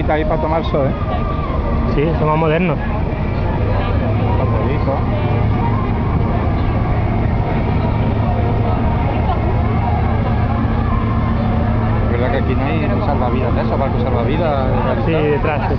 terracita ahí para tomar sol, ¿eh? Sí, somos modernos. Papelito. Es verdad que aquí no hay salvavidas de eso, barco salvavidas. Sí, detrás.